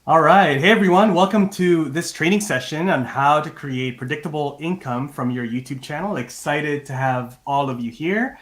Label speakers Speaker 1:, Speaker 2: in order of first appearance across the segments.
Speaker 1: All right. Hey, everyone. Welcome to this training session on how to create predictable income from your YouTube channel. Excited to have all of you here.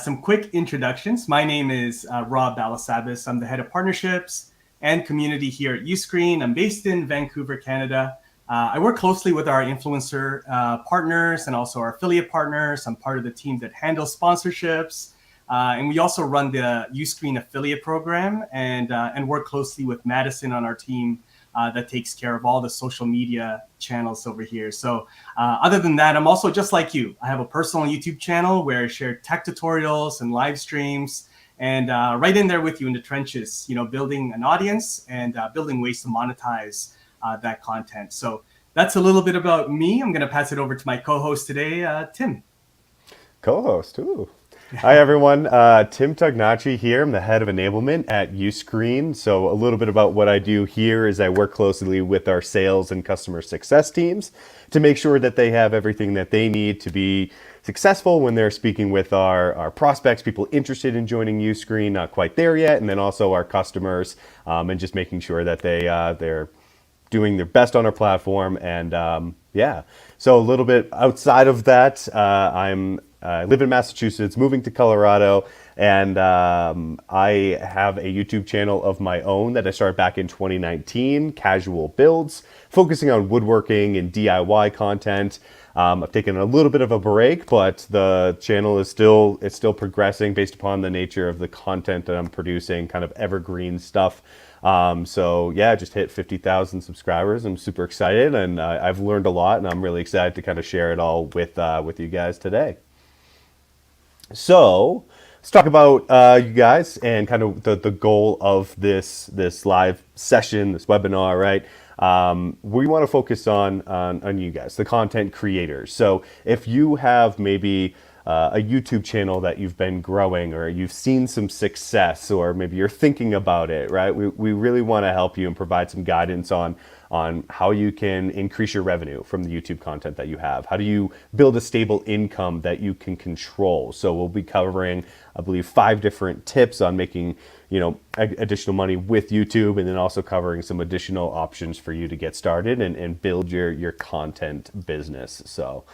Speaker 1: Some quick introductions. My name is Rob Balasabas. I'm the head of partnerships and community here at Uscreen. I'm based in Vancouver, Canada. I work closely with our influencer partners and also our affiliate partners. I'm part of the team that handles sponsorships. And we also run the Uscreen affiliate program and work closely with Madison on our team that takes care of all the social media channels over here. So other than that, I'm also just like you. I have a personal YouTube channel where I share tech tutorials and live streams and right in there with you in the trenches, building an audience and building ways to monetize that content. So that's a little bit about me. I'm going to pass it over to my co-host today, Tim.
Speaker 2: Co-host, ooh. Hi everyone, Tim Tognacci here. I'm the head of enablement at Uscreen. So a little bit about what I do here is I work closely with our sales and customer success teams to make sure that they have everything that they need to be successful when they're speaking with our prospects, people interested in joining Uscreen, not quite there yet, and then also our customers, and just making sure that they're doing their best on our platform. And yeah, so a little bit outside of that, I live in Massachusetts, moving to Colorado, and I have a YouTube channel of my own that I started back in 2019, Casual Builds, focusing on woodworking and DIY content. I've taken a little bit of a break, but the channel is still progressing based upon the nature of the content that I'm producing, kind of evergreen stuff. So yeah, just hit 50,000 subscribers. I'm super excited, and I've learned a lot, and I'm really excited to kind of share it all with you guys today. So let's talk about you guys and kind of the goal of this live session, this webinar, right? We want to focus on you guys, the content creators. So if you have maybe a YouTube channel that you've been growing, or you've seen some success, or maybe you're thinking about it, right? We really want to help you and provide some guidance on how you can increase your revenue from the YouTube content that you have. How do you build a stable income that you can control? So we'll be covering, I believe, 5 different tips on making, additional money with YouTube, and then also covering some additional options for you to get started and build your content business. So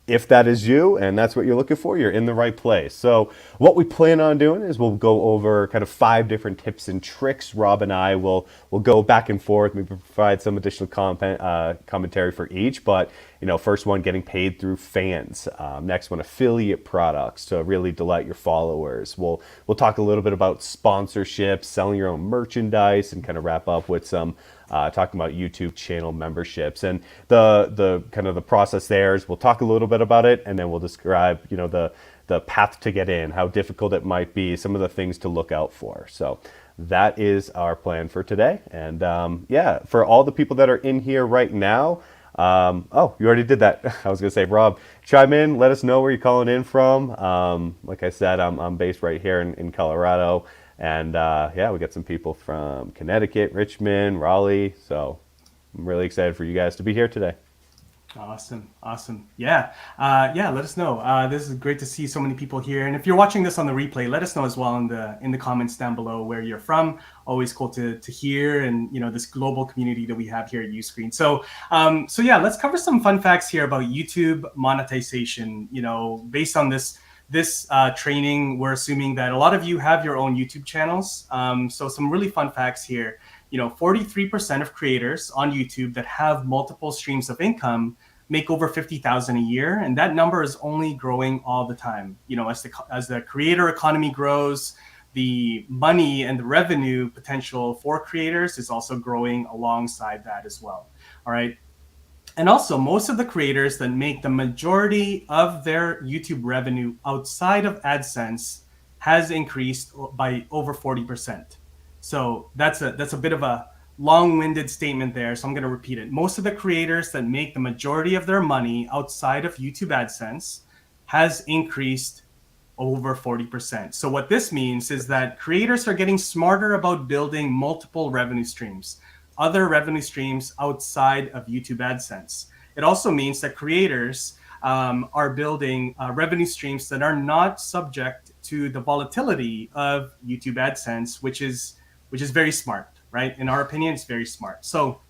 Speaker 2: if that is you and that's what you're looking for, you're in the right place. So what we plan on doing is we'll go over kind of 5 different tips and tricks. Rob and I will go back and forth, maybe provide some additional commentary for each. But first one, getting paid through fans. Next one, affiliate products to really delight your followers. We'll talk a little bit about sponsorships, selling your own merchandise, and kind of wrap up with some talking about YouTube channel memberships. And the kind of the process there is we'll talk a little bit about it, and then we'll describe the path to get in, how difficult it might be, some of the things to look out for. So that is our plan for today. And yeah, for all the people that are in here right now, oh, you already did that. I was gonna say, Rob, chime in, let us know where you're calling in from. Like I said, I'm based right here in Colorado. And yeah, we got some people from Connecticut, Richmond, Raleigh. So I'm really excited for you guys to be here today.
Speaker 1: Awesome. Yeah. Let us know. This is great to see so many people here. And if you're watching this on the replay, let us know as well in the comments down below where you're from. Always cool to hear, and this global community that we have here at Uscreen. So yeah, let's cover some fun facts here about YouTube monetization. Based on this training, we're assuming that a lot of you have your own YouTube channels. So some really fun facts here. 43% of creators on YouTube that have multiple streams of income make over 50,000 a year, and that number is only growing all the time. As the creator economy grows, the money and the revenue potential for creators is also growing alongside that as well. All right. And also, most of the creators that make the majority of their YouTube revenue outside of AdSense has increased by over 40%. So that's a bit of a long-winded statement there. So I'm going to repeat it. Most of the creators that make the majority of their money outside of YouTube AdSense has increased over 40%. So what this means is that creators are getting smarter about building multiple revenue streams, other revenue streams outside of YouTube AdSense. It also means that creators are building revenue streams that are not subject to the volatility of YouTube AdSense, which is very smart. right? In our opinion, it's very smart. So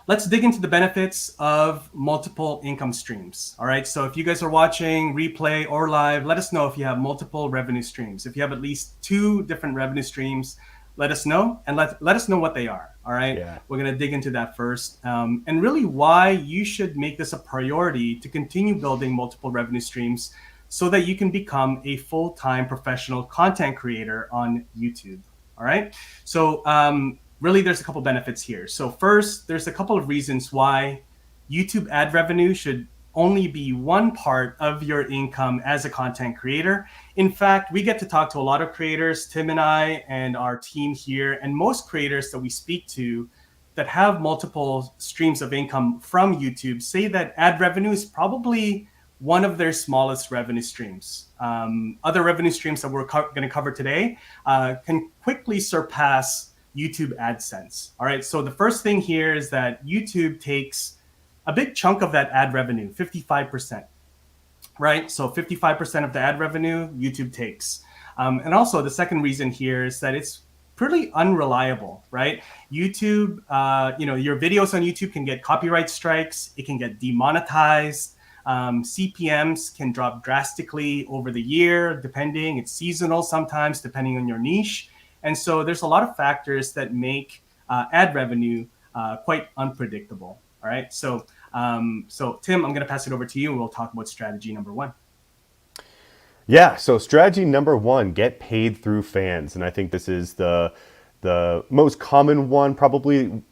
Speaker 1: let's dig into the benefits of multiple income streams. All right. So if you guys are watching replay or live, let us know if you have multiple revenue streams. If you have at least 2 different revenue streams, let us know, and let us know what they are. All right.
Speaker 2: Yeah.
Speaker 1: We're going to dig into that first, and really why you should make this a priority to continue building multiple revenue streams so that you can become a full-time professional content creator on YouTube. All right. So really, there's a couple benefits here. So first, there's a couple of reasons why YouTube ad revenue should only be one part of your income as a content creator. In fact, we get to talk to a lot of creators, Tim and I and our team here, and most creators that we speak to that have multiple streams of income from YouTube say that ad revenue is probably one of their smallest revenue streams. Other revenue streams that we're going to cover today can quickly surpass YouTube AdSense. All right. So the first thing here is that YouTube takes a big chunk of that ad revenue, 55%. Right. So 55% of the ad revenue YouTube takes. And also the second reason here is that it's pretty unreliable, right? YouTube, your videos on YouTube can get copyright strikes. It can get demonetized. CPMs can drop drastically over the year, depending. It's seasonal sometimes, depending on your niche. And so there's a lot of factors that make ad revenue quite unpredictable. All right. So Tim, I'm going to pass it over to you and we'll talk about strategy number 1.
Speaker 2: Yeah, so strategy number 1, get paid through fans. And I think this is the most common one probably.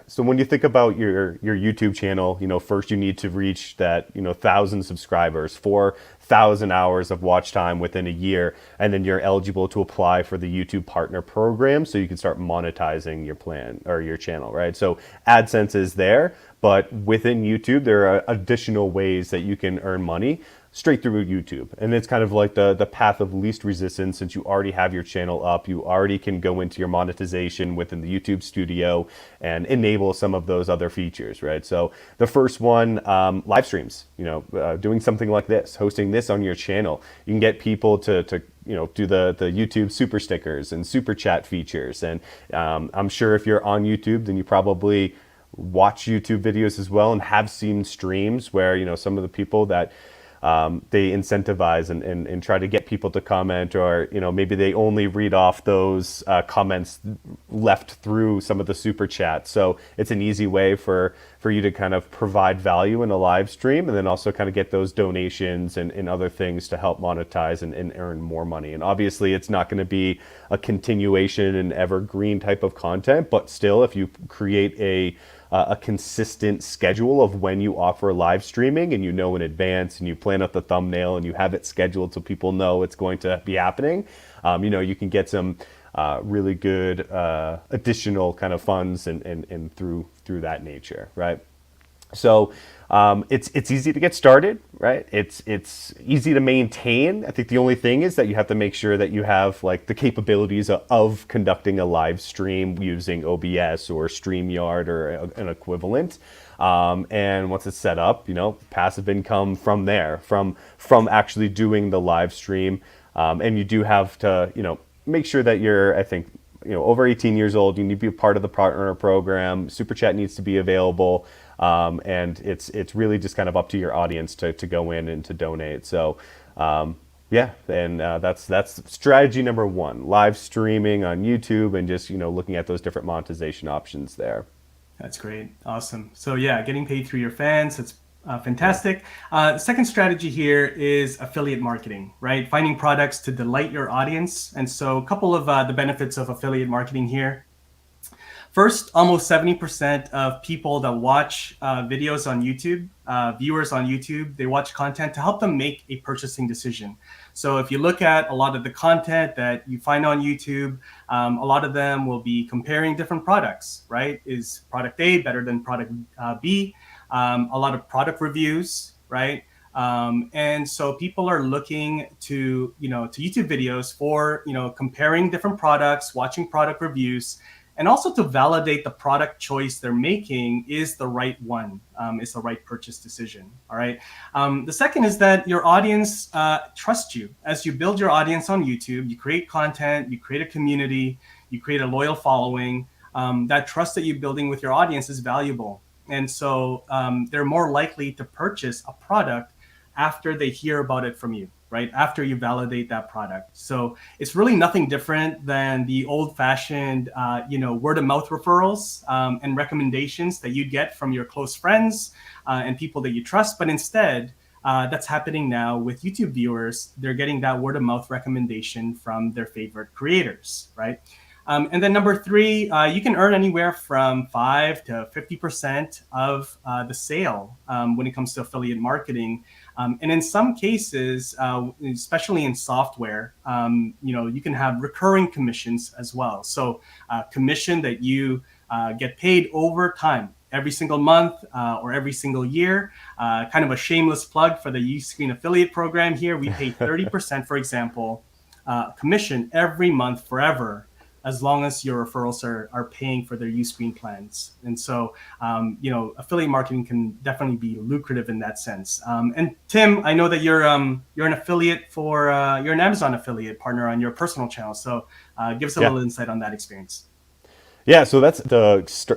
Speaker 2: So when you think about your YouTube channel, first you need to reach that, 1,000 subscribers, 4,000 hours of watch time within a year, and then you're eligible to apply for the YouTube Partner Program so you can start monetizing your plan or your channel, right? So AdSense is there, but within YouTube, there are additional ways that you can earn money straight through YouTube. And it's kind of like the path of least resistance. Since you already have your channel up, you already can go into your monetization within the YouTube studio and enable some of those other features, right? So the first one, live streams, doing something like this, hosting this on your channel. You can get people to do the YouTube super stickers and super chat features. And I'm sure if you're on YouTube, then you probably watch YouTube videos as well and have seen streams where, some of the people that they incentivize and try to get people to comment, or maybe they only read off those comments left through some of the super chats. So it's an easy way for you to kind of provide value in a live stream, and then also kind of get those donations and other things to help monetize and earn more money. And obviously it's not going to be a continuation and evergreen type of content, but still, if you create a consistent schedule of when you offer live streaming, and in advance, and you plan out the thumbnail and you have it scheduled so people know it's going to be happening, you can get some really good additional kind of funds and through that nature, right? So it's easy to get started, right? It's easy to maintain. I think the only thing is that you have to make sure that you have like the capabilities of conducting a live stream using OBS or StreamYard or an equivalent. And once it's set up, passive income from there, from actually doing the live stream. And you do have to, make sure that you're, I think, over 18 years old. You need to be a part of the partner program. Super Chat needs to be available. And it's really just kind of up to your audience to go in and to donate. So that's strategy number 1, live streaming on YouTube, and just looking at those different monetization options there.
Speaker 1: That's great. Awesome. So yeah, getting paid through your fans, that's fantastic. The second strategy here is affiliate marketing, right? Finding products to delight your audience. And so a couple of the benefits of affiliate marketing here. First, almost 70% of people that watch videos on YouTube, viewers on YouTube, they watch content to help them make a purchasing decision. So if you look at a lot of the content that you find on YouTube, a lot of them will be comparing different products, right? Is product A better than product B? A lot of product reviews, right? And so people are looking to YouTube videos for, comparing different products, watching product reviews, and also to validate the product choice they're making is the right one, is the right purchase decision. All right. The second is that your audience trusts you. As you build your audience on YouTube, you create content, you create a community, you create a loyal following. that trust that you're building with your audience is valuable. And so they're more likely to purchase a product after they hear about it from you, right? After you validate that product. So it's really nothing different than the old-fashioned, word of mouth referrals and recommendations that you get from your close friends and people that you trust. But instead, that's happening now with YouTube viewers. They're getting that word of mouth recommendation from their favorite creators, right? And then number three, you can earn anywhere from 5 to 50% of the sale when it comes to affiliate marketing. And in some cases, especially in software, you can have recurring commissions as well. So commission that you get paid over time, every single month or every single year. Kind of a shameless plug for the Uscreen affiliate program here. We pay 30%, for example, commission every month forever, as long as your referrals are paying for their Uscreen plans. And so, affiliate marketing can definitely be lucrative in that sense. And Tim, I know that you're an affiliate you're an Amazon affiliate partner on your personal channel. So give us a little insight on that experience.
Speaker 2: Yeah, so that's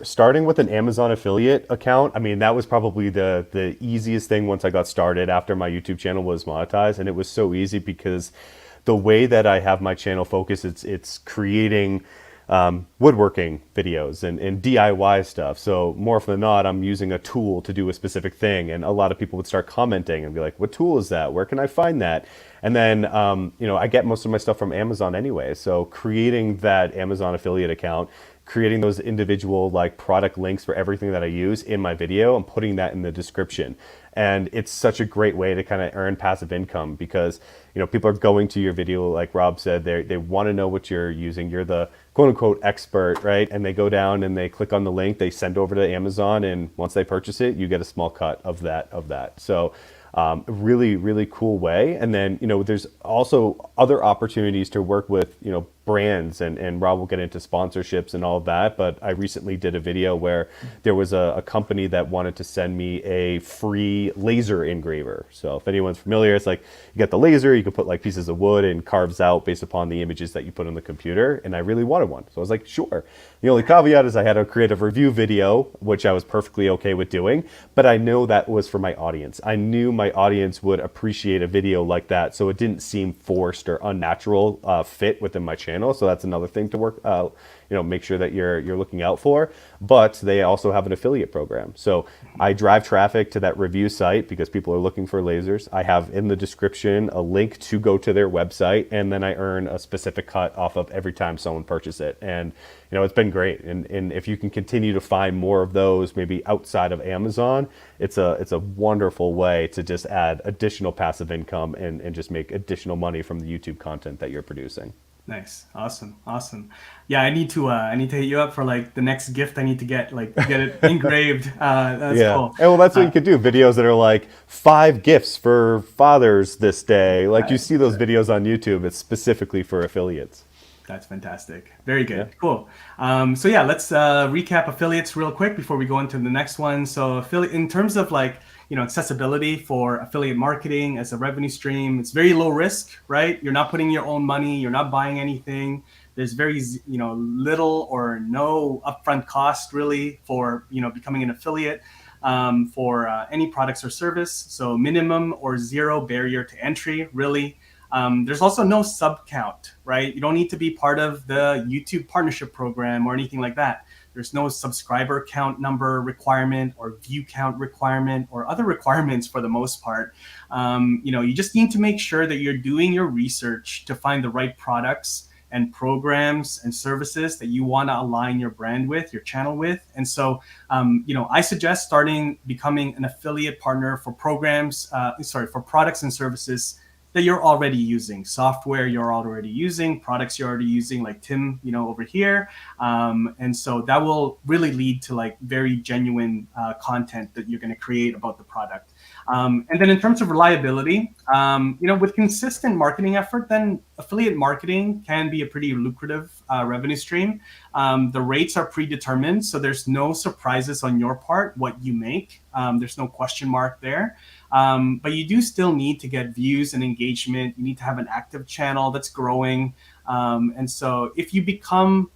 Speaker 2: starting with an Amazon affiliate account. I mean, that was probably the easiest thing once I got started after my YouTube channel was monetized, and it was so easy because the way that I have my channel focused, it's creating woodworking videos and DIY stuff. So more often than not, I'm using a tool to do a specific thing, and a lot of people would start commenting and be like, "What tool is that? Where can I find that?" And then I get most of my stuff from Amazon anyway. So creating that Amazon affiliate account, creating those individual like product links for everything that I use in my video and putting that in the description. And it's such a great way to kind of earn passive income because, people are going to your video, like Rob said, they want to know what you're using. You're the quote unquote expert, right? And they go down and they click on the link, they send over to Amazon, and once they purchase it, you get a small cut of that. So really, really cool way. And then, there's also other opportunities to work with, brands, and Rob will get into sponsorships and all of that. But I recently did a video where there was a company that wanted to send me a free laser engraver. So if anyone's familiar, it's like you get the laser, you can put like pieces of wood and carves out based upon the images that you put on the computer. And I really wanted one. So I was like, sure. The only caveat is I had to create a review video, which I was perfectly okay with doing, but I know that was for my audience. I knew my audience would appreciate a video like that, so it didn't seem forced or unnatural fit within my channel. So that's another thing to work, make sure that you're looking out for. But they also have an affiliate program. So I drive traffic to that review site because people are looking for lasers. I have in the description a link to go to their website, and then I earn a specific cut off of every time someone purchases it. And it's been great. And if you can continue to find more of those, maybe outside of Amazon, it's a wonderful way to just add additional passive income and just make additional money from the YouTube content that you're producing.
Speaker 1: Nice. Awesome. Yeah, I need to hit you up for like the next gift I need to get it engraved. That's cool.
Speaker 2: And well, that's what you could do. Videos that are like 5 gifts for fathers this day. Like you see those videos on YouTube, it's specifically for affiliates.
Speaker 1: That's fantastic. Very good. Yeah. Cool. So yeah, let's recap affiliates real quick before we go into the next one. So affiliate, in terms of like, accessibility for affiliate marketing as a revenue stream, it's very low risk, right? You're not putting your own money. You're not buying anything. There's very, little or no upfront cost really for, becoming an affiliate for any products or service. So minimum or zero barrier to entry, really. There's also no sub count, right? You don't need to be part of the YouTube partnership program or anything like that. There's no subscriber count number requirement or view count requirement or other requirements for the most part. You just need to make sure that you're doing your research to find the right products and programs and services that you want to align your brand with, your channel with. And so, I suggest becoming an affiliate partner for for products and services that you're already using, software you're already using, products you're already using, like Tim, over here. And so that will really lead to like very genuine content that you're going to create about the product. And then in terms of reliability, with consistent marketing effort, then affiliate marketing can be a pretty lucrative revenue stream. The rates are predetermined, so there's no surprises on your part what you make. There's no question mark there. But you do still need to get views and engagement. You need to have an active channel that's growing. And so if you become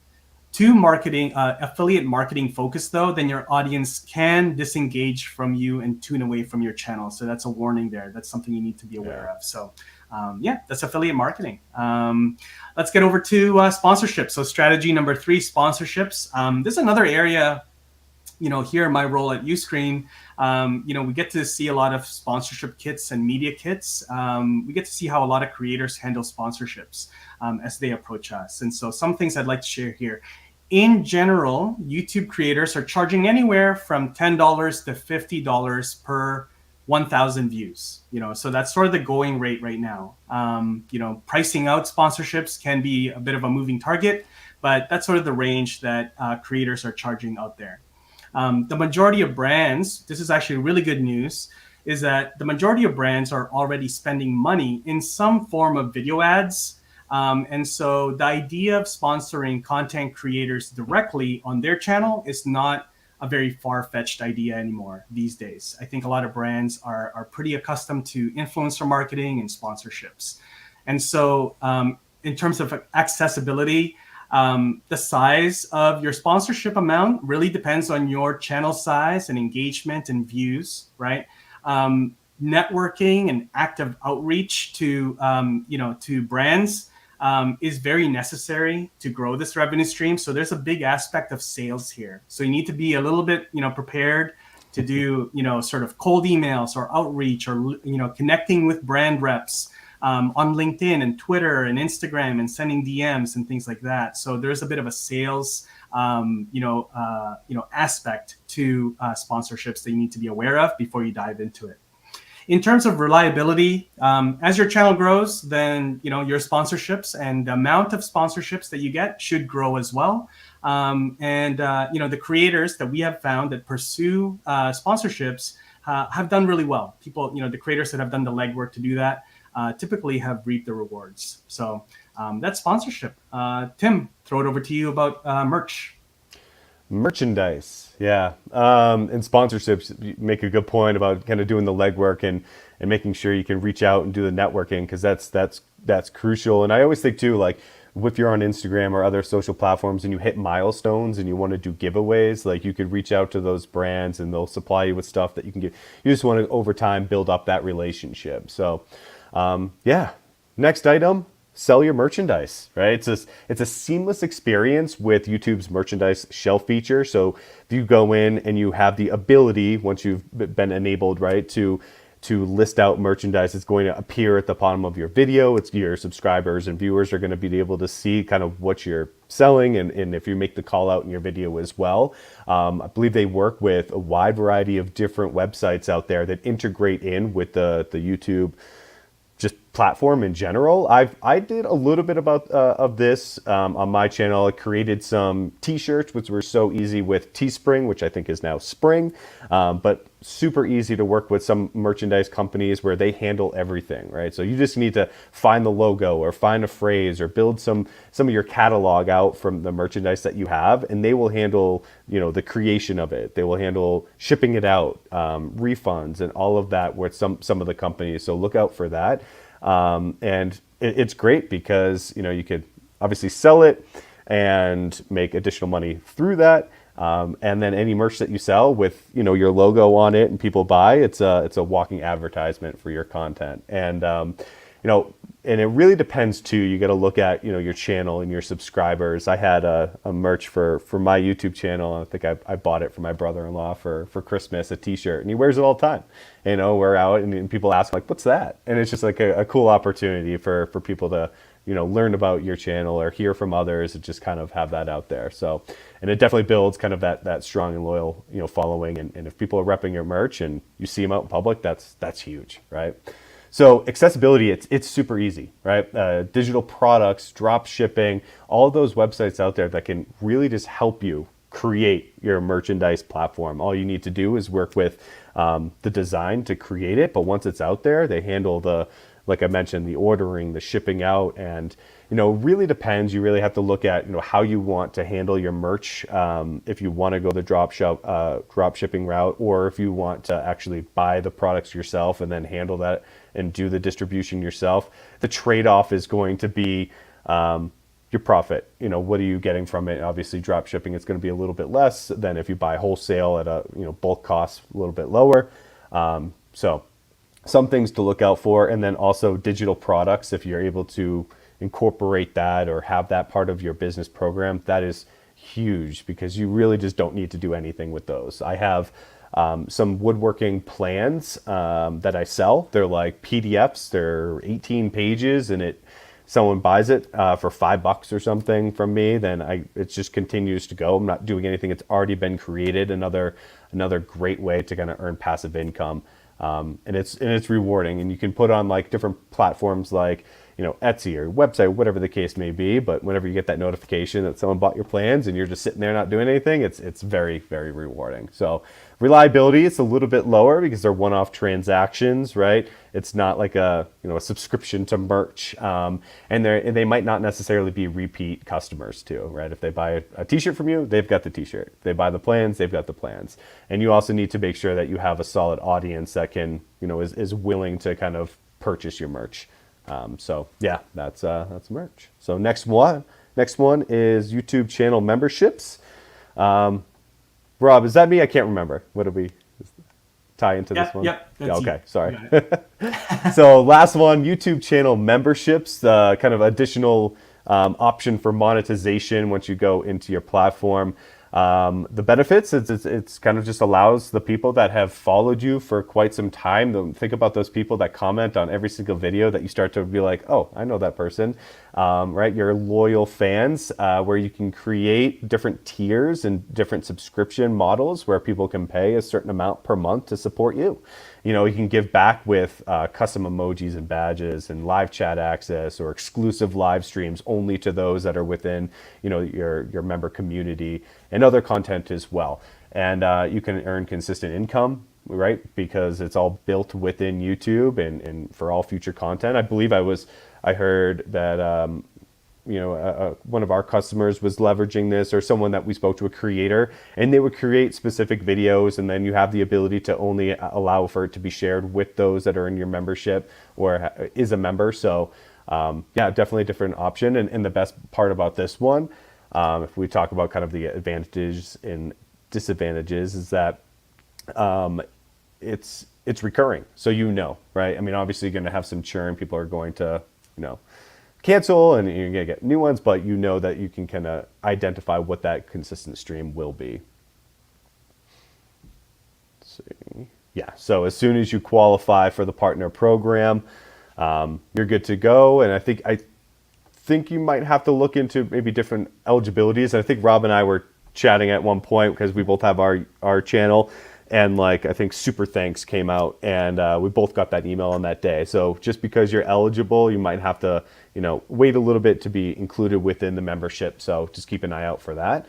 Speaker 1: too marketing, affiliate marketing focused though, then your audience can disengage from you and tune away from your channel. So that's a warning there. That's something you need to be aware of. So yeah, that's affiliate marketing. Let's get over to sponsorship. So strategy number 3, sponsorships. This is another area, here in my role at Uscreen, we get to see a lot of sponsorship kits and media kits. We get to see how a lot of creators handle sponsorships as they approach us. And so some things I'd like to share here. In general, YouTube creators are charging anywhere from $10 to $50 per 1,000 views. So that's sort of the going rate right now. Pricing out sponsorships can be a bit of a moving target, but that's sort of the range that creators are charging out there. The majority of brands, this is actually really good news, is that the majority of brands are already spending money in some form of video ads. And so the idea of sponsoring content creators directly on their channel is not a very far-fetched idea anymore these days. I think a lot of brands are pretty accustomed to influencer marketing and sponsorships. And so in terms of accessibility, the size of your sponsorship amount really depends on your channel size and engagement and views, right? Networking and active outreach to brands is very necessary to grow this revenue stream. So there's a big aspect of sales here. So you need to be a little bit, prepared to do, sort of cold emails or outreach or, connecting with brand reps on LinkedIn and Twitter and Instagram and sending DMs and things like that. So there's a bit of a sales, aspect to sponsorships that you need to be aware of before you dive into it. In terms of reliability, as your channel grows, then your sponsorships and the amount of sponsorships that you get should grow as well. The creators that we have found that pursue sponsorships have done really well. People, the creators that have done the legwork to do that typically have reaped the rewards. So that's sponsorship. Tim, throw it over to you about merch.
Speaker 2: Merchandise, yeah, and sponsorships. You make a good point about kind of doing the legwork and making sure you can reach out and do the networking, because that's crucial. And I always think too, like if you're on Instagram or other social platforms and you hit milestones and you want to do giveaways, like you could reach out to those brands and they'll supply you with stuff that you can give. You just want to over time build up that relationship. So, yeah, next item. Sell your merchandise, right? It's a seamless experience with YouTube's merchandise shelf feature. So if you go in and you have the ability, once you've been enabled, right, to list out merchandise, it's going to appear at the bottom of your video. It's your subscribers and viewers are going to be able to see kind of what you're selling, and if you make the call out in your video as well. I believe they work with a wide variety of different websites out there that integrate in with the YouTube just platform in general. I did a little bit of this on my channel. I created some t-shirts, which were so easy with Teespring, which I think is now Spring, but super easy to work with some merchandise companies where they handle everything, right? So you just need to find the logo or find a phrase or build some of your catalog out from the merchandise that you have, and they will handle the creation of it. They will handle shipping it out, refunds, and all of that with some of the companies. So look out for that. And it's great because you could obviously sell it and make additional money through that. And then any merch that you sell with your logo on it and people buy, it's a walking advertisement for your content. And and it really depends too. You got to look at your channel and your subscribers. I had a merch for my YouTube channel. I think I bought it for my brother-in-law for Christmas, a t-shirt, and he wears it all the time. We're out and people ask like, what's that? And it's just like a cool opportunity for people to learn about your channel or hear from others and just kind of have that out there. So, and it definitely builds kind of that strong and loyal following. And if people are repping your merch and you see them out in public, that's huge, right? So accessibility, it's super easy, right? Digital products, drop shipping, all of those websites out there that can really just help you create your merchandise platform. All you need to do is work with the design to create it. But once it's out there, they handle like I mentioned, the ordering, the shipping out, and really depends. You really have to look at how you want to handle your merch. If you want to go the drop shipping route, or if you want to actually buy the products yourself and then handle that and do the distribution yourself. The trade-off is going to be your profit. What are you getting from it? Obviously, drop shipping, it's going to be a little bit less than if you buy wholesale at a bulk cost a little bit lower. So some things to look out for, and then also digital products. If you're able to incorporate that or have that part of your business program, that is huge, because you really just don't need to do anything with those. I have some woodworking plans that I sell. They're like PDFs. They're 18 pages, and someone buys it for $5 or something from me, then it just continues to go. I'm not doing anything. It's already been created. Another great way to kind of earn passive income. And it's rewarding, and you can put on like different platforms like Etsy or website, whatever the case may be. But whenever you get that notification that someone bought your plans and you're just sitting there not doing anything, it's very, very rewarding. So reliability, it's a little bit lower because they're one-off transactions, right? It's not like a subscription to merch, and they might not necessarily be repeat customers too, right? If they buy a t-shirt from you, they've got the t-shirt. If they buy the plans, they've got the plans. And you also need to make sure that you have a solid audience that can is willing to kind of purchase your merch. So yeah, that's merch. So next one is YouTube channel memberships. Rob, is that me? I can't remember. What did we tie into this one?
Speaker 1: Yep.
Speaker 2: Yeah, okay,
Speaker 1: you.
Speaker 2: sorry. So last one, YouTube channel memberships, the kind of additional option for monetization once you go into your platform. The benefits, it's kind of just allows the people that have followed you for quite some time. Think about those people that comment on every single video that you start to be like, oh, I know that person, right? Your loyal fans, where you can create different tiers and different subscription models where people can pay a certain amount per month to support you. You can give back with custom emojis and badges and live chat access or exclusive live streams only to those that are within, your member community, and other content as well. And you can earn consistent income, right? Because it's all built within YouTube and for all future content. I heard that one of our customers was leveraging this, or someone that we spoke to, a creator, and they would create specific videos, and then you have the ability to only allow for it to be shared with those that are in your membership or is a member. So yeah, definitely a different option. And the best part about this one, if we talk about kind of the advantages and disadvantages, is that it's recurring. So right? I mean, obviously you're going to have some churn. People are going to, cancel, and you're going to get new ones, but that you can kind of identify what that consistent stream will be. Let's see. Yeah, so as soon as you qualify for the partner program, you're good to go. And I think you might have to look into maybe different eligibilities. I think Rob and I were chatting at one point because we both have our channel, and I think Super Thanks came out, and we both got that email on that day. So just because you're eligible, you might have to wait a little bit to be included within the membership. So just keep an eye out for that.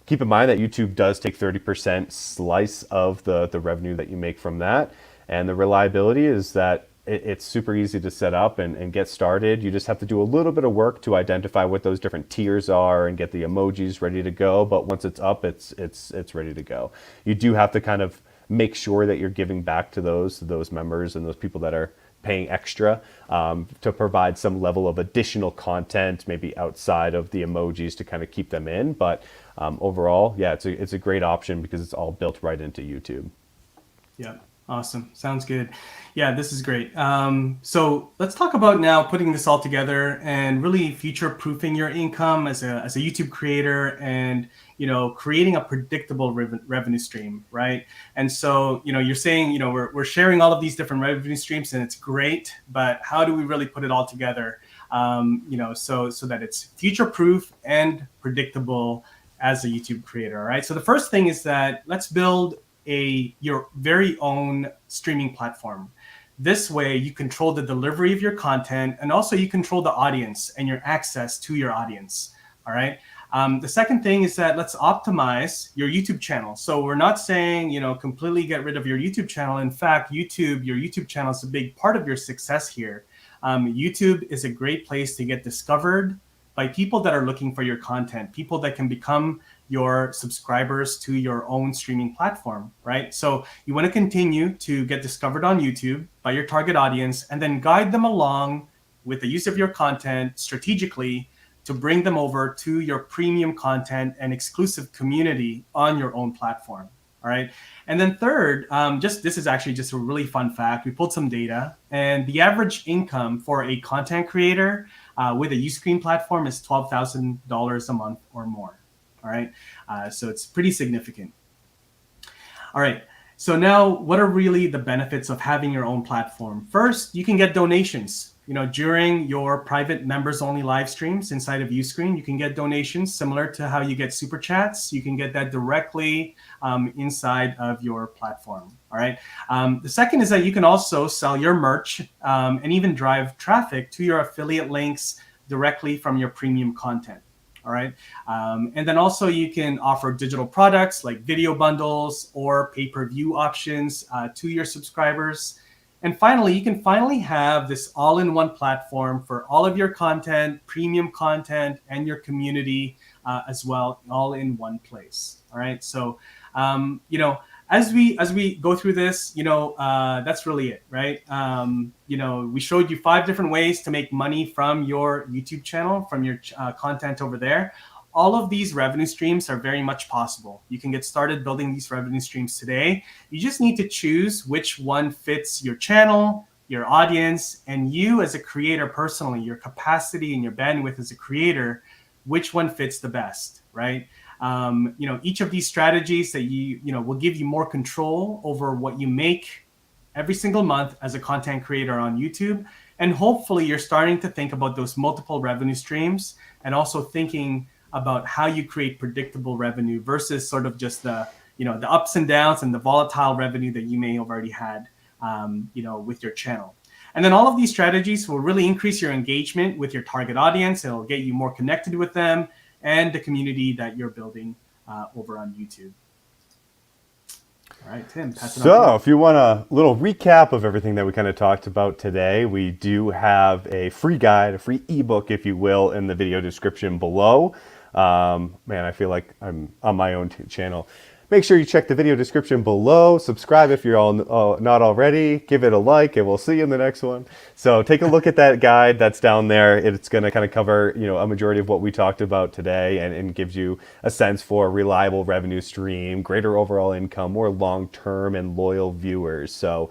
Speaker 2: Keep in mind that YouTube does take 30% slice of the revenue that you make from that. And the reliability is that it's super easy to set up and get started. You just have to do a little bit of work to identify what those different tiers are and get the emojis ready to go. But once it's up, it's ready to go. You do have to kind of make sure that you're giving back to those members and those people that are paying extra to provide some level of additional content, maybe outside of the emojis, to kind of keep them in. But overall, yeah, it's a great option because it's all built right into YouTube.
Speaker 1: Yeah. Awesome. Sounds good. Yeah, this is great. So let's talk about now putting this all together and really future-proofing your income as a YouTube creator, and creating a predictable revenue stream, right? And so you're saying we're sharing all of these different revenue streams, and it's great, but how do we really put it all together? So that it's future-proof and predictable as a YouTube creator. All right. So the first thing is that let's build your very own streaming platform. This way you control the delivery of your content, and also you control the audience and your access to your audience. All right. The second thing is that let's optimize your YouTube channel. So we're not saying, completely get rid of your YouTube channel. In fact, your YouTube channel is a big part of your success here. YouTube is a great place to get discovered by people that are looking for your content, people that can become your subscribers to your own streaming platform, right? So you want to continue to get discovered on YouTube by your target audience, and then guide them along with the use of your content strategically to bring them over to your premium content and exclusive community on your own platform. All right. And then third, this is actually just a really fun fact. We pulled some data, and the average income for a content creator with a Uscreen platform is $12,000 a month or more. All right. So it's pretty significant. All right. So now, what are really the benefits of having your own platform? First, you can get donations. During your private members-only live streams inside of Uscreen, you can get donations similar to how you get super chats. You can get that directly inside of your platform. All right. The second is that you can also sell your merch and even drive traffic to your affiliate links directly from your premium content. All right. And then also you can offer digital products like video bundles or pay-per-view options to your subscribers. And finally, you can finally have this all-in-one platform for all of your content, premium content, and your community as well, all in one place. All right. So, as we go through this, that's really it, right? We showed you 5 different ways to make money from your YouTube channel, from your content over there. All of these revenue streams are very much possible. You can get started building these revenue streams today. You just need to choose which one fits your channel, your audience, and you as a creator personally, your capacity and your bandwidth as a creator, which one fits the best, right? Each of these strategies that will give you more control over what you make every single month as a content creator on YouTube. And hopefully you're starting to think about those multiple revenue streams and also thinking about how you create predictable revenue versus sort of just the ups and downs and the volatile revenue that you may have already had, with your channel. And then all of these strategies will really increase your engagement with your target audience. It'll get you more connected with them and the community that you're building over on YouTube. All right, Tim, pass it on to you.
Speaker 2: So if you want a little recap of everything that we kind of talked about today, we do have a free guide, a free ebook, if you will, in the video description below. I feel like I'm on my own channel. Make sure you check the video description below. Subscribe if you're not already. Give it a like, and we'll see you in the next one. So take a look at that guide that's down there. It's going to kind of cover a majority of what we talked about today, and gives you a sense for a reliable revenue stream, greater overall income, more long-term and loyal viewers. So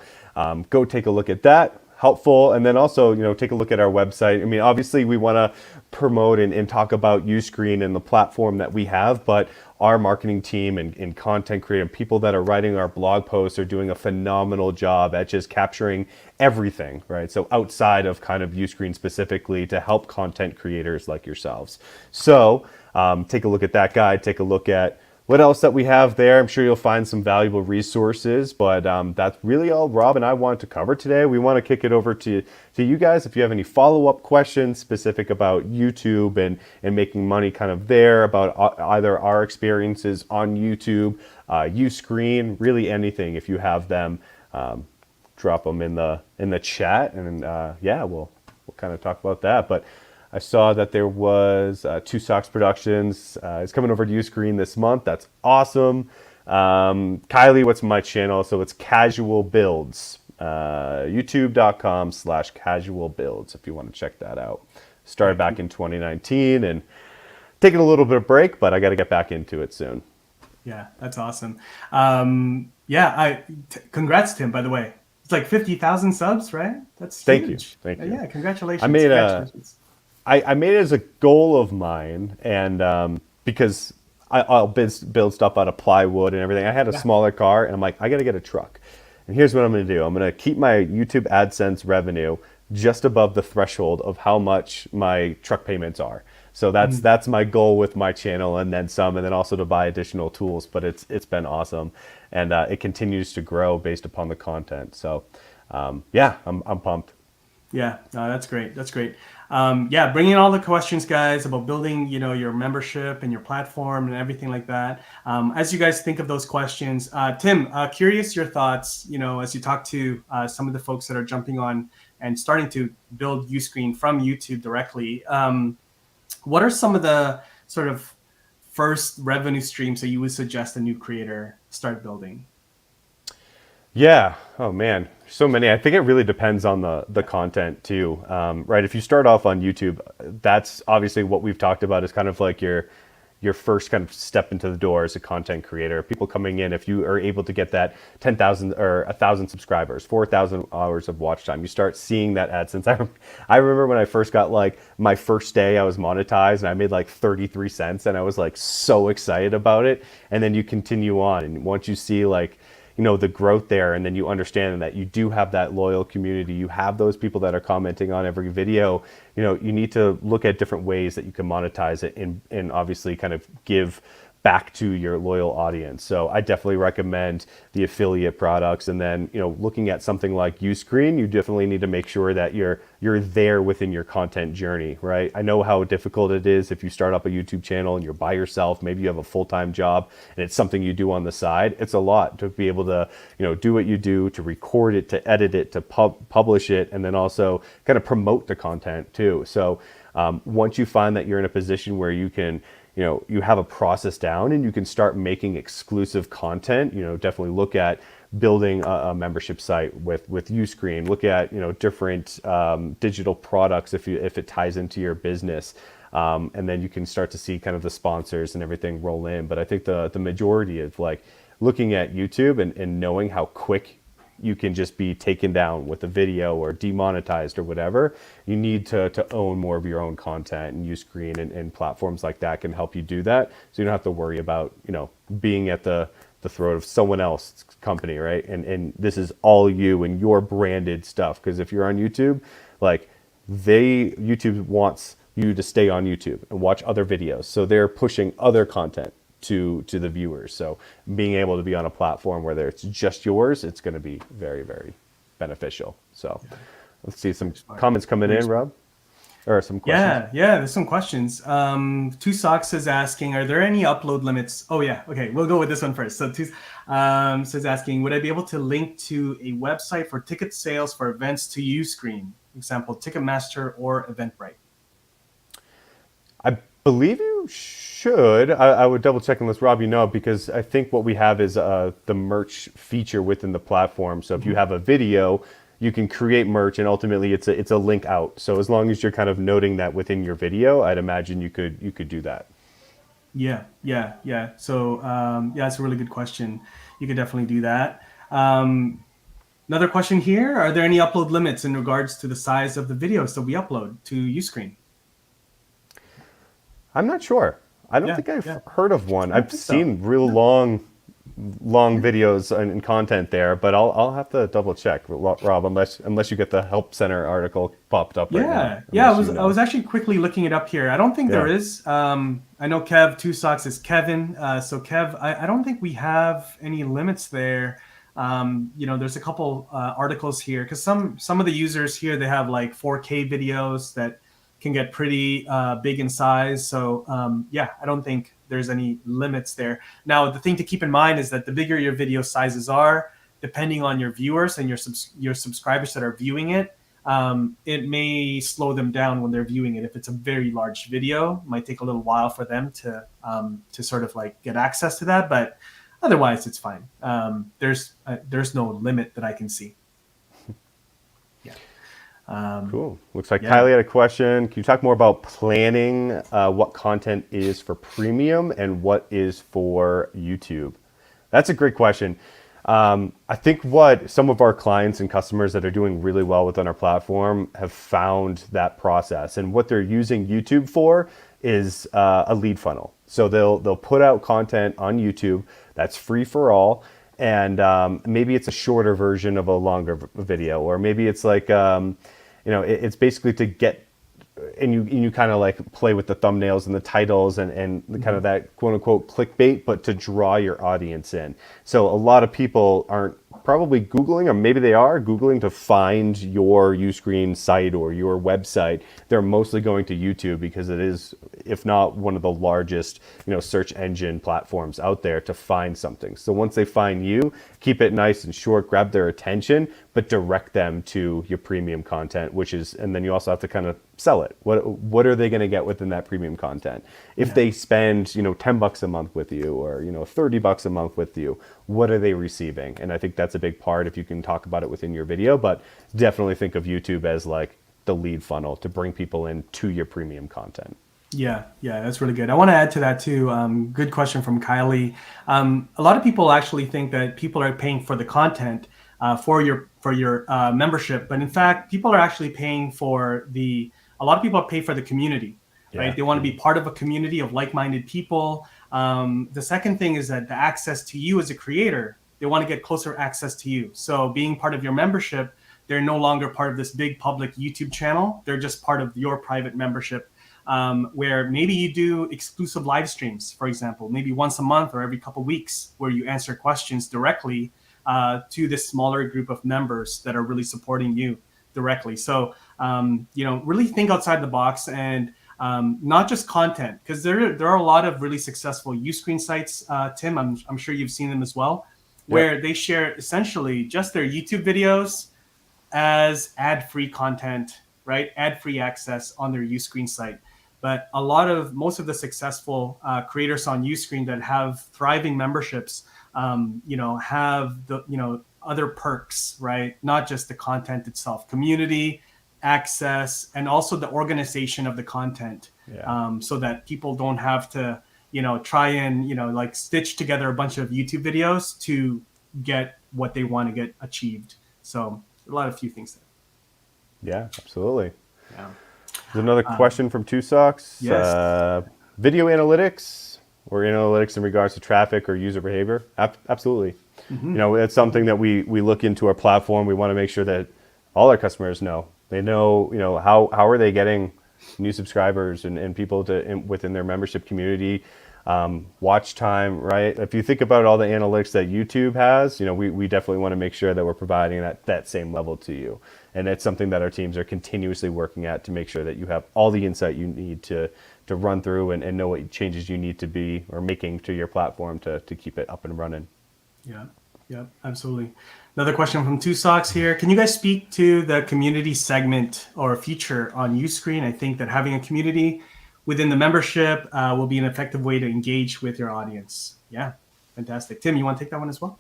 Speaker 2: go take a look at that. Helpful. And then also, take a look at our website. I mean, obviously we want to promote and talk about Uscreen and the platform that we have, but our marketing team and content creator, people that are writing our blog posts, are doing a phenomenal job at just capturing everything, right? So outside of kind of Uscreen specifically, to help content creators like yourselves. So take a look at that guide, take a look at what else that we have there. I'm sure you'll find some valuable resources, but that's really all Rob and I wanted to cover today. We want to kick it over to you guys. If you have any follow-up questions specific about YouTube and making money kind of there, about either our experiences on YouTube, Uscreen, really anything, if you have them, drop them in the chat, and we'll kind of talk about that. But I saw that there was Two Socks Productions. It's coming over to Uscreen this month. That's awesome. Kylie, what's my channel? So it's Casual Builds. YouTube.com/Casual Builds if you want to check that out. Started back in 2019 and taking a little bit of break, but I got to get back into it soon.
Speaker 1: Yeah, that's awesome. Congrats, Tim, by the way. It's like 50,000 subs, right? That's huge.
Speaker 2: Thank you.
Speaker 1: Yeah, congratulations.
Speaker 2: I made it as a goal of mine, and because I'll build stuff out of plywood and everything. I had a smaller car, and I'm like, I got to get a truck. And here's what I'm going to do. I'm going to keep my YouTube AdSense revenue just above the threshold of how much my truck payments are. So that's my goal with my channel, and then some, and then also to buy additional tools. But it's been awesome, and it continues to grow based upon the content. So I'm pumped.
Speaker 1: Yeah, no, that's great. That's great. Bring in all the questions, guys, about building, your membership and your platform and everything like that. As you guys think of those questions, Tim, curious your thoughts, as you talk to some of the folks that are jumping on and starting to build Uscreen from YouTube directly. What are some of the sort of first revenue streams that you would suggest a new creator start building?
Speaker 2: Yeah. Oh man, so many. I think it really depends on the content too, right? If you start off on YouTube, that's obviously what we've talked about is kind of like your first kind of step into the door as a content creator. People coming in, if you are able to get that 10,000 or 1,000 subscribers, 4,000 hours of watch time, you start seeing that AdSense. I remember when I first got like my first day, I was monetized and I made like 33 cents, and I was like so excited about it. And then you continue on, and once you see like the growth there, and then you understand that you do have that loyal community, you have those people that are commenting on every video, you need to look at different ways that you can monetize it and obviously kind of give back to your loyal audience. So I definitely recommend the affiliate products. And then, looking at something like Uscreen, you definitely need to make sure that you're there within your content journey, right? I know how difficult it is if you start up a YouTube channel and you're by yourself, maybe you have a full-time job and it's something you do on the side. It's a lot to be able to, do what you do, to record it, to edit it, to publish it, and then also kind of promote the content too. So once you find that you're in a position where you can, you have a process down and you can start making exclusive content, definitely look at building a membership site with Uscreen. Look at, different digital products if it ties into your business. And then you can start to see kind of the sponsors and everything roll in. But I think the majority of like looking at YouTube and knowing how quick you can just be taken down with a video or demonetized or whatever, you need to own more of your own content, and Uscreen and platforms like that can help you do that. So you don't have to worry about, being at the throat of someone else's company, right? And this is all you and your branded stuff. Because if you're on YouTube, like YouTube wants you to stay on YouTube and watch other videos. So they're pushing other content to the viewers. So being able to be on a platform where it's just yours, it's going to be very, very beneficial. So let's see some comments coming in, Rob, or some questions.
Speaker 1: Yeah, there's some questions. Two Socks is asking, are there any upload limits? Oh yeah, okay, we'll go with this one first. So Two is asking, would I be able to link to a website for ticket sales for events to Uscreen, example Ticketmaster or Eventbrite?
Speaker 2: I believe you should. I would double check unless Rob, because I think what we have is the merch feature within the platform. So if you have a video, you can create merch, and ultimately it's a link out. So as long as you're kind of noting that within your video, I'd imagine you could do that.
Speaker 1: Yeah. So it's a really good question. You could definitely do that. Another question here: are there any upload limits in regards to the size of the videos that we upload to Uscreen?
Speaker 2: I'm not sure. I don't think I've heard of one. I've seen
Speaker 1: so.
Speaker 2: real long videos and content there, but I'll have to double check, Rob, unless you get the Help Center article popped up right now.
Speaker 1: I was actually quickly looking it up here. I don't think there is. I know Kev Two Socks is Kevin. So Kev, I don't think we have any limits there. There's a couple articles here because some of the users here, they have like 4K videos that can get pretty big in size. So I don't think there's any limits there. Now, the thing to keep in mind is that the bigger your video sizes are, depending on your viewers and your subscribers that are viewing it, it may slow them down when they're viewing it. If it's a very large video, it might take a little while for them to sort of like get access to that. But otherwise, it's fine. There's no limit that I can see.
Speaker 2: Cool. Looks like Kylie had a question. Can you talk more about planning what content is for premium and what is for YouTube? That's a great question. I think what some of our clients and customers that are doing really well within our platform have found that process, and what they're using YouTube for is a lead funnel. So they'll put out content on YouTube that's free for all, and maybe it's a shorter version of a longer video, or maybe it's like it's basically to get, and you kind of like play with the thumbnails and the titles and kind of that quote unquote clickbait, but to draw your audience in. So a lot of people aren't probably Googling, or maybe they are Googling to find your Uscreen site or your website. They're mostly going to YouTube because it is, if not one of the largest, search engine platforms out there to find something. So once they find you, keep it nice and short, grab their attention, but direct them to your premium content, and then you also have to kind of sell it? What are they going to get within that premium content? If they spend, $10 a month with you, or, $30 a month with you, what are they receiving? And I think that's a big part if you can talk about it within your video, but definitely think of YouTube as like the lead funnel to bring people in to your premium content.
Speaker 1: Yeah, that's really good. I want to add to that too. Good question from Kylie. A lot of people actually think that people are paying for the content for your membership, but in fact, people are actually paying for a lot of people pay for the community, right?
Speaker 2: Yeah.
Speaker 1: They want to be part of a community of like-minded people. The second thing is that the access to you as a creator, they want to get closer access to you. So being part of your membership, they're no longer part of this big public YouTube channel. They're just part of your private membership. Where maybe you do exclusive live streams, for example, maybe once a month or every couple of weeks, where you answer questions directly to this smaller group of members that are really supporting you directly. So, really think outside the box, and not just content, because there are a lot of really successful Uscreen sites, Tim, I'm sure you've seen them as well, where they share essentially just their YouTube videos as ad-free content, right? Ad-free access on their Uscreen site. But most of the successful creators on Uscreen that have thriving memberships, have the, other perks, right? Not just the content itself, community, access, and also the organization of the content, so that people don't have to, try and, like stitch together a bunch of YouTube videos to get what they want to get achieved. So a few things there.
Speaker 2: Yeah, absolutely.
Speaker 1: Yeah.
Speaker 2: There's another question from Two Socks.
Speaker 1: Yes.
Speaker 2: Video analytics or analytics in regards to traffic or user behavior? Absolutely. It's something that we look into our platform. We want to make sure that all our customers know. They know, how are they getting new subscribers and people within their membership community. Watch time, right? If you think about all the analytics that YouTube has, we definitely want to make sure that we're providing that same level to you. And it's something that our teams are continuously working at to make sure that you have all the insight you need to run through and know what changes you need to be or making to your platform to keep it up and running.
Speaker 1: Yeah, absolutely. Another question from Two Socks here. Can you guys speak to the community segment or feature on Uscreen? I think that having a community within the membership will be an effective way to engage with your audience. Yeah, fantastic. Tim, you want to take that one as well?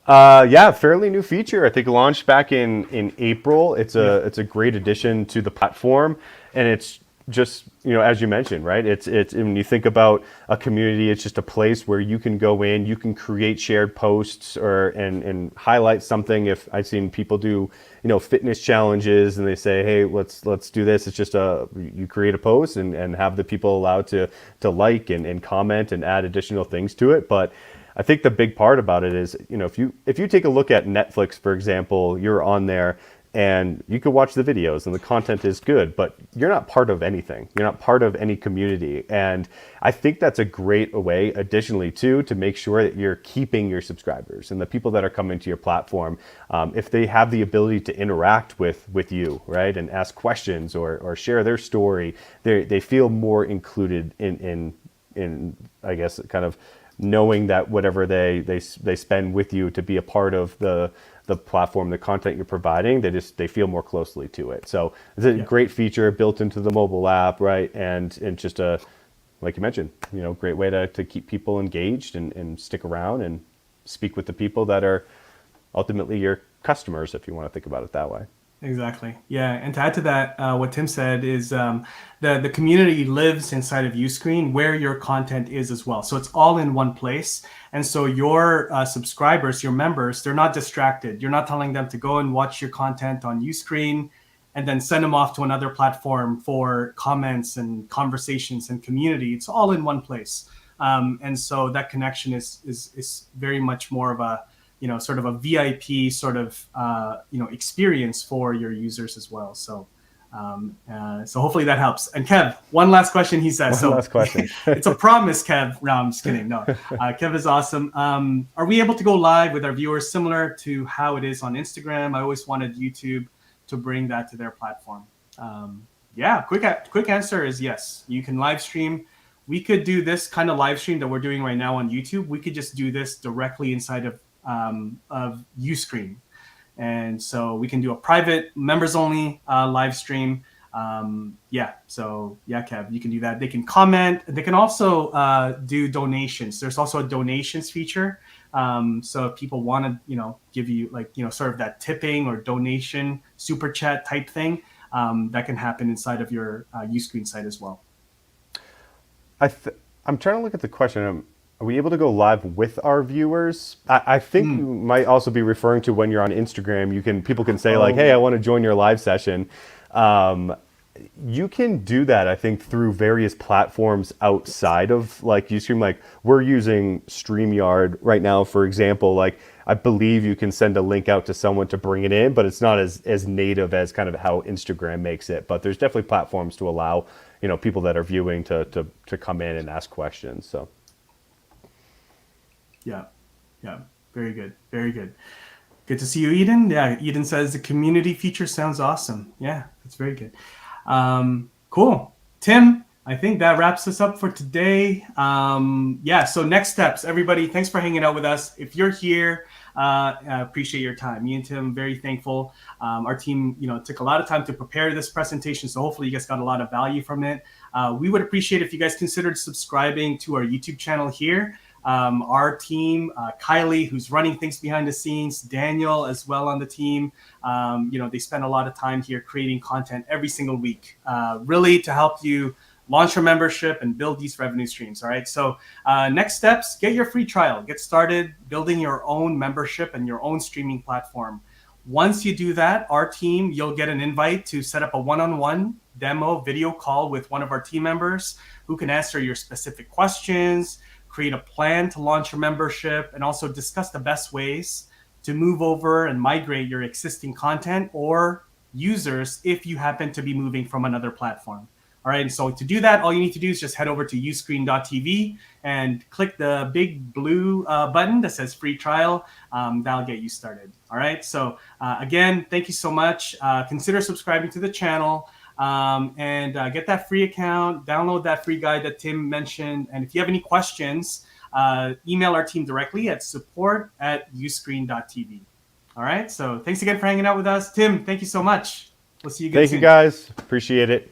Speaker 2: Fairly new feature. I think launched back in April. It's a great addition to the platform, and it's just, as you mentioned, right? It's when you think about a community, it's just a place where you can go in, you can create shared posts and highlight something. If I've seen people do, fitness challenges and they say, hey, let's do this. It's just you create a post and have the people allowed to like and comment and add additional things to it. But I think the big part about it is, if you take a look at Netflix, for example, you're on there and you can watch the videos and the content is good, but you're not part of anything. You're not part of any community. And I think that's a great way, additionally, too, to make sure that you're keeping your subscribers and the people that are coming to your platform, if they have the ability to interact with you, right, and ask questions or share their story, they feel more included in I guess, kind of knowing that whatever they spend with you to be a part of the platform, the content you're providing, they feel more closely to it. So it's a great feature built into the mobile app, right? And just like you mentioned, great way to keep people engaged and stick around and speak with the people that are ultimately your customers, if you want to think about it that way.
Speaker 1: Exactly. Yeah. And to add to that, what Tim said is the community lives inside of Uscreen where your content is as well. So it's all in one place. And so your subscribers, your members, they're not distracted. You're not telling them to go and watch your content on Uscreen and then send them off to another platform for comments and conversations and community. It's all in one place. And so that connection is very much more of a, sort of a VIP sort of, experience for your users as well. So, so hopefully that helps. And Kev, one last question, he says.
Speaker 2: One last question.
Speaker 1: It's a promise, Kev. No, I'm just kidding. No, Kev is awesome. Are we able to go live with our viewers similar to how it is on Instagram? I always wanted YouTube to bring that to their platform. Quick answer is yes. You can live stream. We could do this kind of live stream that we're doing right now on YouTube. We could just do this directly inside of Uscreen. And so we can do a private members only live stream. Yeah, so yeah, Kev, you can do that. They can comment. They can also do donations. There's also a donations feature. So if people want to, give you like, sort of that tipping or donation super chat type thing, that can happen inside of your Uscreen site as well.
Speaker 2: I'm trying to look at the question. Are we able to go live with our viewers? I think you might also be referring to when you're on Instagram. People can say like, "Hey, I want to join your live session." You can do that, I think, through various platforms outside of like Uscreen. Like we're using StreamYard right now, for example. Like I believe you can send a link out to someone to bring it in, but it's not as native as kind of how Instagram makes it. But there's definitely platforms to allow people that are viewing to come in and ask questions. So
Speaker 1: Yeah, yeah, very good, very good. Good to see you, Eden. Yeah, Eden says the community feature sounds awesome. Yeah, that's very good. Cool. Tim, I think that wraps us up for today. Yeah, so next steps, everybody, thanks for hanging out with us. If you're here, I appreciate your time. Me and Tim, very thankful. Our team, took a lot of time to prepare this presentation, so hopefully you guys got a lot of value from it. We would appreciate if you guys considered subscribing to our YouTube channel here. Our team, Kylie, who's running things behind the scenes, Daniel as well on the team, they spend a lot of time here creating content every single week, really to help you launch your membership and build these revenue streams. All right. So next steps, get your free trial, get started building your own membership and your own streaming platform. Once you do that, our team, you'll get an invite to set up a one-on-one demo video call with one of our team members who can answer your specific questions, create a plan to launch your membership, and also discuss the best ways to move over and migrate your existing content or users if you happen to be moving from another platform. All right, and so to do that, all you need to do is just head over to uscreen.tv and click the big blue button that says free trial. That'll get you started. All right, so again, thank you so much. Consider subscribing to the channel. And get that free account, download that free guide that Tim mentioned. And if you have any questions, email our team directly at support@uscreen.tv. All right. So thanks again for hanging out with us. Tim, thank you so much. We'll see you again soon.
Speaker 2: Thank you guys. Appreciate it.